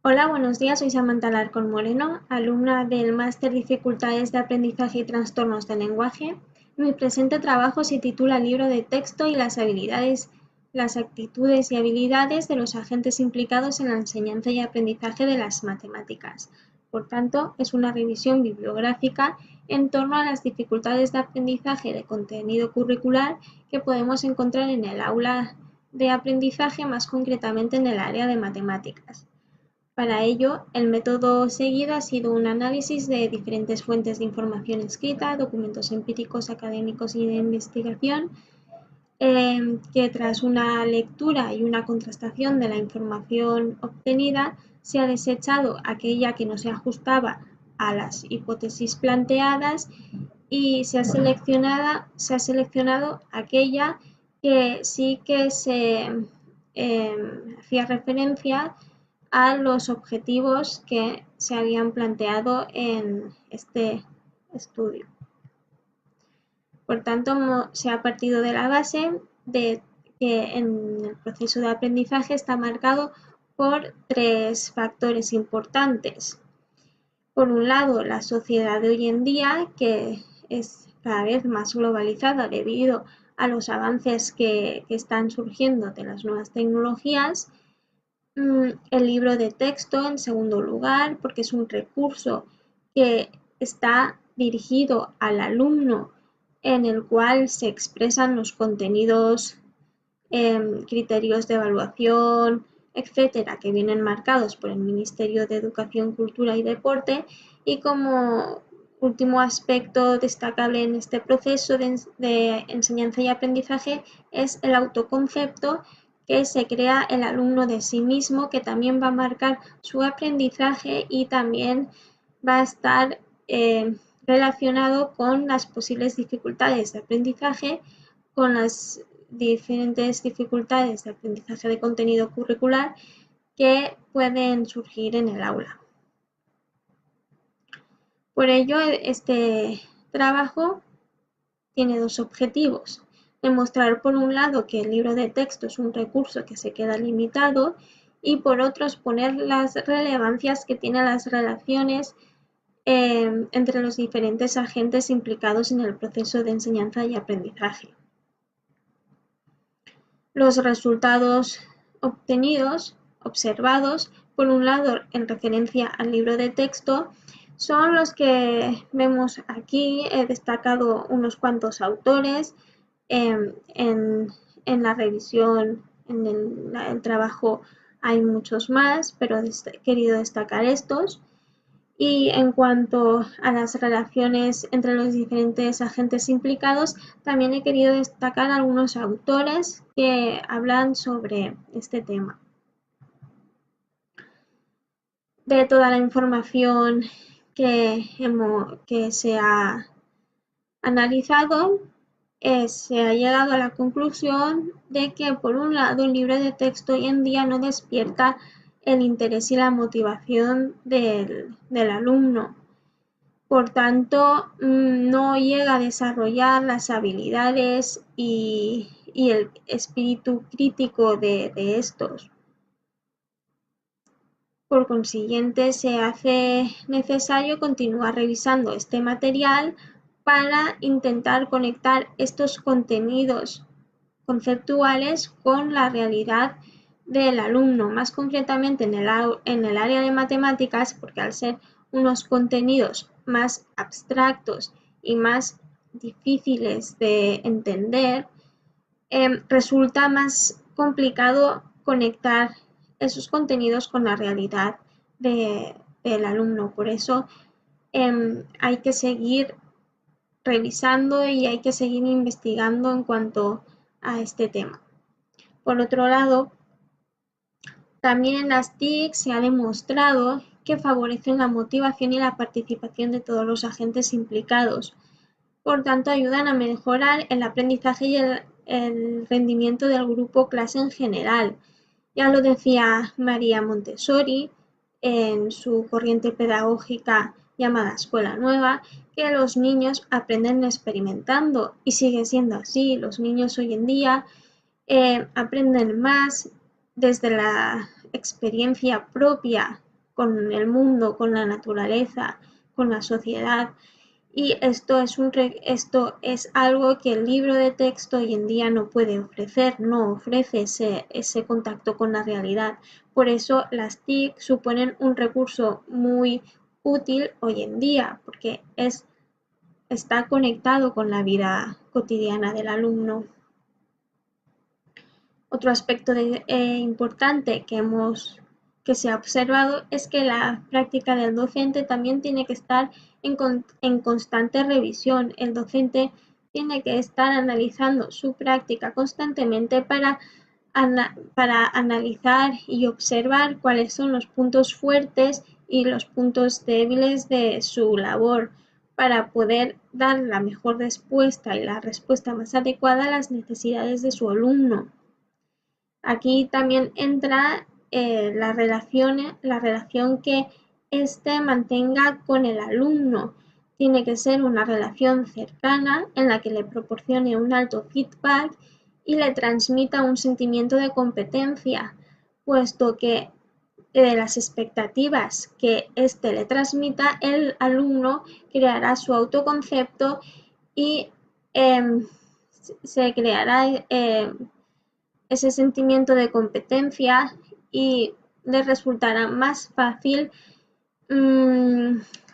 Hola, buenos días. Soy Samantha Alarcón Moreno, alumna del Máster Dificultades de Aprendizaje y Trastornos del Lenguaje. Mi presente trabajo se titula Libro de texto y las habilidades, las actitudes y habilidades de los agentes implicados en la enseñanza y aprendizaje de las matemáticas. Por tanto, es una revisión bibliográfica en torno a las dificultades de aprendizaje de contenido curricular que podemos encontrar en el aula de aprendizaje, más concretamente en el área de matemáticas. Para ello, el método seguido ha sido un análisis de diferentes fuentes de información escrita, documentos empíricos, académicos y de investigación, que tras una lectura y una contrastación de la información obtenida, se ha desechado aquella que no se ajustaba a las hipótesis planteadas y se ha seleccionado aquella que sí que se hacía referencia a los objetivos que se habían planteado en este estudio. Por tanto, se ha partido de la base de que en el proceso de aprendizaje está marcado por tres factores importantes. Por un lado, la sociedad de hoy en día, que es cada vez más globalizada debido a los avances que están surgiendo de las nuevas tecnologías. El libro de texto, en segundo lugar, porque es un recurso que está dirigido al alumno, en el cual se expresan los contenidos, criterios de evaluación, etcétera, que vienen marcados por el Ministerio de Educación, Cultura y Deporte. Y como último aspecto destacable en este proceso de enseñanza y aprendizaje es el autoconcepto que se crea el alumno de sí mismo, que también va a marcar su aprendizaje y también va a estar relacionado con las posibles dificultades de aprendizaje, con las diferentes dificultades de aprendizaje de contenido curricular que pueden surgir en el aula. Por ello, este trabajo tiene dos objetivos: demostrar por un lado que el libro de texto es un recurso que se queda limitado y por otro exponer las relevancias que tienen las relaciones entre los diferentes agentes implicados en el proceso de enseñanza y aprendizaje. Los resultados observados, por un lado en referencia al libro de texto, son los que vemos aquí. He destacado unos cuantos autores. En la revisión, en el trabajo hay muchos más, pero he querido destacar estos. Y en cuanto a las relaciones entre los diferentes agentes implicados, también he querido destacar algunos autores que hablan sobre este tema. De toda la información que se ha analizado, se ha llegado a la conclusión de que, por un lado, el libro de texto hoy en día no despierta el interés y la motivación del alumno. Por tanto, no llega a desarrollar las habilidades y el espíritu crítico de estos. Por consiguiente, se hace necesario continuar revisando este material para intentar conectar estos contenidos conceptuales con la realidad del alumno, más concretamente en el área de matemáticas, porque al ser unos contenidos más abstractos y más difíciles de entender, resulta más complicado conectar esos contenidos con la realidad del alumno. Por eso hay que seguir revisando y hay que seguir investigando en cuanto a este tema. Por otro lado, también en las TIC se ha demostrado que favorecen la motivación y la participación de todos los agentes implicados. Por tanto, ayudan a mejorar el aprendizaje y el rendimiento del grupo clase en general. Ya lo decía María Montessori en su corriente pedagógica llamada Escuela Nueva, que los niños aprenden experimentando, y sigue siendo así. Los niños hoy en día aprenden más desde la experiencia propia con el mundo, con la naturaleza, con la sociedad. Y esto es algo que el libro de texto hoy en día no puede ofrecer, no ofrece ese contacto con la realidad. Por eso las TIC suponen un recurso muy útil hoy en día, porque está conectado con la vida cotidiana del alumno. Otro aspecto importante que se ha observado es que la práctica del docente también tiene que estar en constante revisión. El docente tiene que estar analizando su práctica constantemente para analizar y observar cuáles son los puntos fuertes y los puntos débiles de su labor, para poder dar la mejor respuesta y la respuesta más adecuada a las necesidades de su alumno. Aquí también entra la relación que éste mantenga con el alumno. Tiene que ser una relación cercana en la que le proporcione un alto feedback y le transmita un sentimiento de competencia, puesto que de las expectativas que éste le transmita, el alumno creará su autoconcepto y se creará ese sentimiento de competencia y le resultará más fácil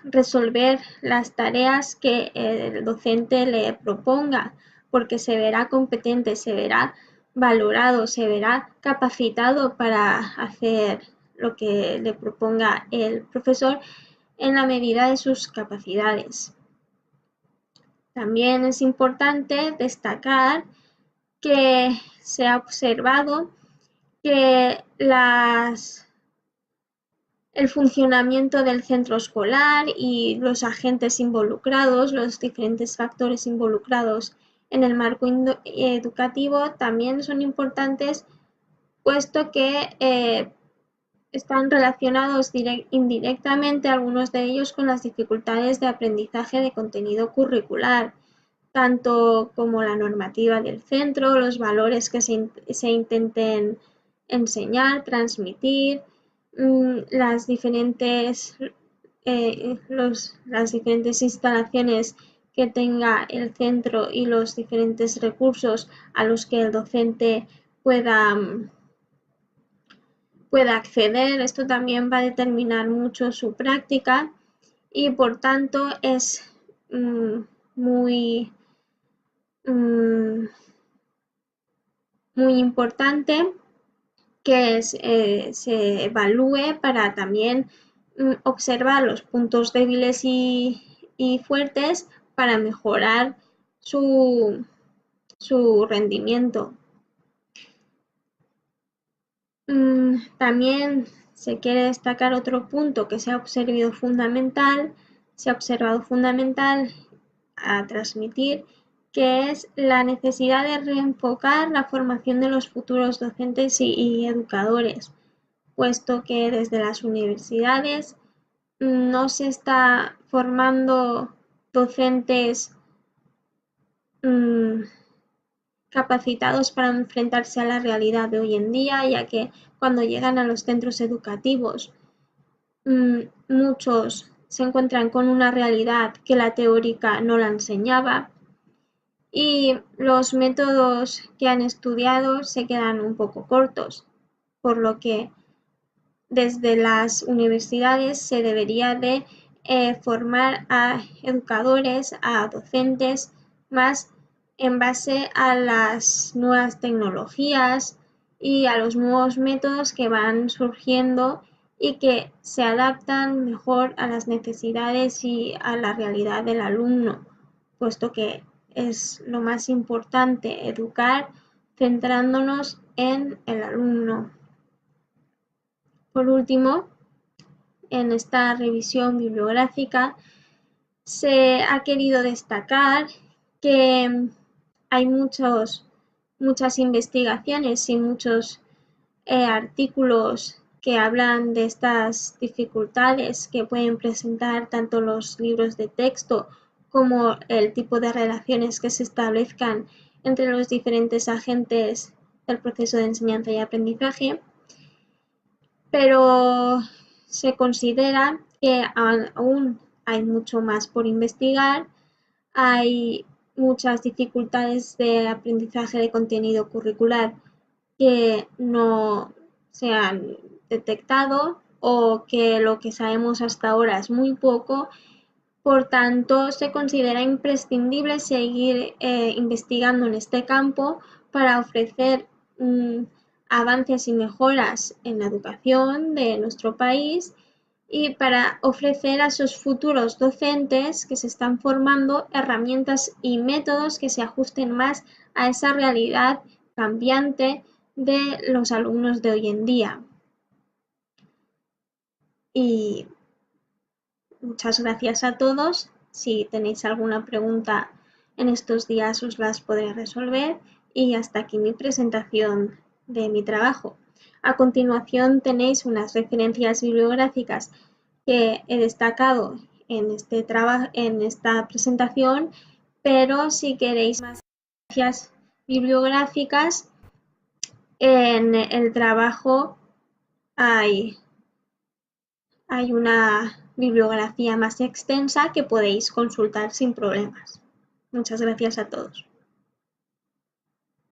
resolver las tareas que el docente le proponga, porque se verá competente, se verá valorado, se verá capacitado para hacer lo que le proponga el profesor en la medida de sus capacidades. También es importante destacar que se ha observado que el funcionamiento del centro escolar y los agentes involucrados, los diferentes factores involucrados en el marco educativo también son importantes, puesto que están relacionados indirectamente, algunos de ellos, con las dificultades de aprendizaje de contenido curricular, tanto como la normativa del centro, los valores que se intenten enseñar, transmitir, las diferentes instalaciones que tenga el centro y los diferentes recursos a los que el docente pueda acceder. Esto también va a determinar mucho su práctica y, por tanto, es muy importante que se evalúe para también observar los puntos débiles y fuertes para mejorar su rendimiento. También se quiere destacar otro punto que se ha observado fundamental a transmitir, que es la necesidad de reenfocar la formación de los futuros docentes y educadores, puesto que desde las universidades no se está formando docentes capacitados para enfrentarse a la realidad de hoy en día, ya que cuando llegan a los centros educativos muchos se encuentran con una realidad que la teórica no la enseñaba, y los métodos que han estudiado se quedan un poco cortos, por lo que desde las universidades se debería de formar a educadores, a docentes, más en base a las nuevas tecnologías y a los nuevos métodos que van surgiendo y que se adaptan mejor a las necesidades y a la realidad del alumno, puesto que es lo más importante educar centrándonos en el alumno. Por último, en esta revisión bibliográfica se ha querido destacar que hay muchas investigaciones y muchos artículos que hablan de estas dificultades que pueden presentar tanto los libros de texto como el tipo de relaciones que se establezcan entre los diferentes agentes del proceso de enseñanza y aprendizaje. Pero se considera que aún hay mucho más por investigar, hay muchas dificultades de aprendizaje de contenido curricular que no se han detectado o que lo que sabemos hasta ahora es muy poco. Por tanto, se considera imprescindible seguir investigando en este campo para ofrecer avances y mejoras en la educación de nuestro país y para ofrecer a esos futuros docentes que se están formando herramientas y métodos que se ajusten más a esa realidad cambiante de los alumnos de hoy en día. Y muchas gracias a todos. Si tenéis alguna pregunta en estos días os las podré resolver y hasta aquí mi presentación de mi trabajo. A continuación tenéis unas referencias bibliográficas que he destacado en esta presentación, pero si queréis más referencias bibliográficas, en el trabajo hay una bibliografía más extensa que podéis consultar sin problemas. Muchas gracias a todos.